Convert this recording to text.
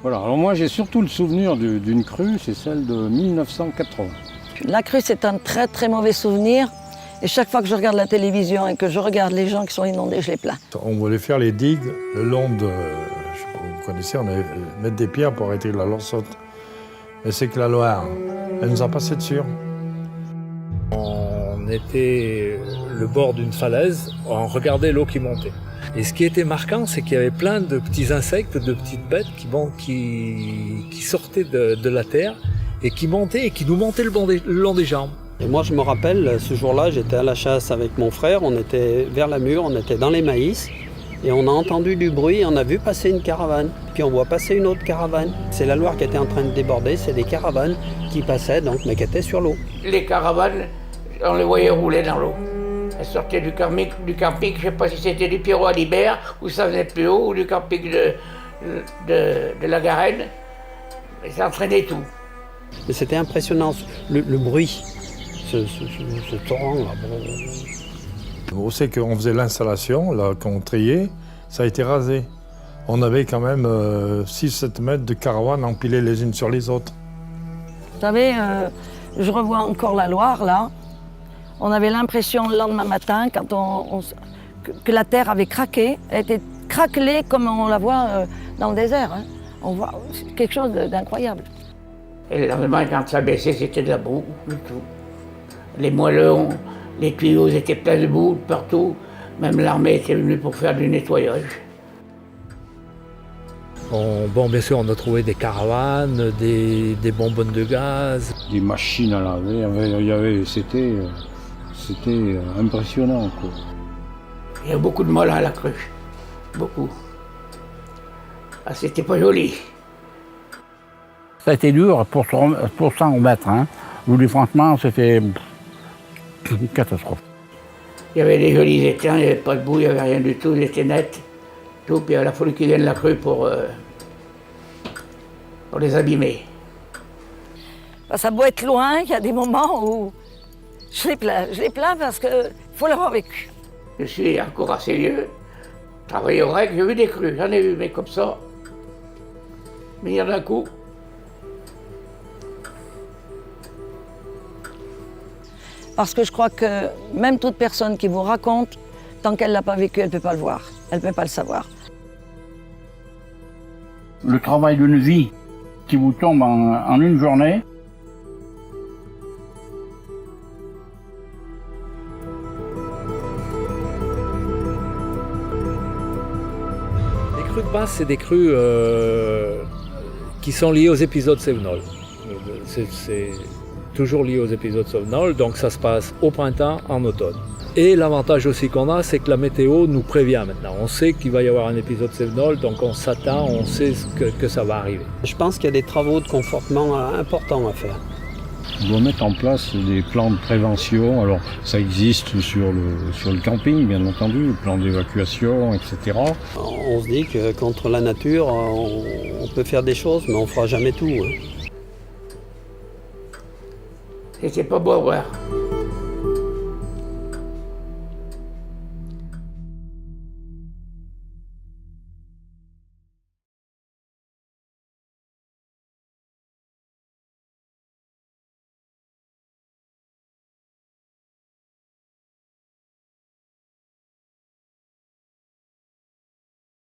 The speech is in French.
Voilà, alors moi j'ai surtout le souvenir d'une crue, c'est celle de 1980. La crue, c'est un très très mauvais souvenir. Et chaque fois que je regarde la télévision et que je regarde les gens qui sont inondés, je les plains. On voulait faire les digues le long de... Je sais pas, vous connaissez, on allait mettre des pierres pour arrêter la Loire-Saute. Mais c'est que la Loire, elle nous a passé dessus. On était le bord d'une falaise, on regardait l'eau qui montait. Et ce qui était marquant, c'est qu'il y avait plein de petits insectes, de petites bêtes qui sortaient de la terre et qui montaient et qui nous montaient le long des jambes. Et moi, je me rappelle, ce jour-là, j'étais à la chasse avec mon frère, on était vers la mûre, on était dans les maïs, et on a entendu du bruit, on a vu passer une caravane, puis on voit passer une autre caravane. C'est la Loire qui était en train de déborder, c'est des caravanes qui passaient, donc, mais qui étaient sur l'eau. Les caravanes, on les voyait rouler dans l'eau. Elles sortaient du camping, je ne sais pas si c'était du Pierrot à Libert, ou ça venait plus haut, ou du camping de la Garenne. Et ça entraînait tout. Mais c'était impressionnant, le bruit. Ce torrent-là. On sait qu'on faisait l'installation, là, qu'on triait, ça a été rasé. On avait quand même 6-7 mètres de caravanes empilées les unes sur les autres. Vous savez, je revois encore la Loire, là. On avait l'impression le lendemain matin, quand que la terre avait craqué. Elle était craquelée comme on la voit dans le désert. Hein. On voit quelque chose d'incroyable. Et le lendemain, quand ça baissait, c'était de la boue, du tout. Les moellons, les tuyaux étaient pleins de boue partout. Même l'armée était venue pour faire du nettoyage. Bien sûr, on a trouvé des caravanes, des bonbonnes de gaz. Des machines à laver, c'était impressionnant, quoi. Il y a beaucoup de molles à la crue, beaucoup. Ah, c'était pas joli. Ça a été dur pour s'en remettre. Hein. Je vous dis franchement, c'était une catastrophe. Il y avait des jolis étangs, il n'y avait pas de boue, il n'y avait rien du tout, ils étaient nets. Tout, puis il a fallu qu'ils viennent la crue pour les abîmer. Ça a beau être loin, il y a des moments où je les plains parce qu'il faut l'avoir vécu. Je suis encore assez vieux, travaillé au REC, j'ai vu des crues, j'en ai vu, mais comme ça, venir d'un coup. Parce que je crois que même toute personne qui vous raconte, tant qu'elle ne l'a pas vécu, elle ne peut pas le voir, elle ne peut pas le savoir. Le travail d'une vie qui vous tombe en une journée. Les crues de Basse, c'est des crues qui sont liées aux épisodes Cévenol. C'est toujours lié aux épisodes Cévenol, donc ça se passe au printemps, en automne. Et l'avantage aussi qu'on a, c'est que la météo nous prévient maintenant. On sait qu'il va y avoir un épisode Cévenol, donc on s'attend, on sait que ça va arriver. Je pense qu'il y a des travaux de confortement importants à faire. On doit mettre en place des plans de prévention. Alors, ça existe sur le camping, bien entendu, le plan d'évacuation, etc. On se dit que contre la nature, on peut faire des choses, mais on ne fera jamais tout. Hein. C'était pas beau à voir.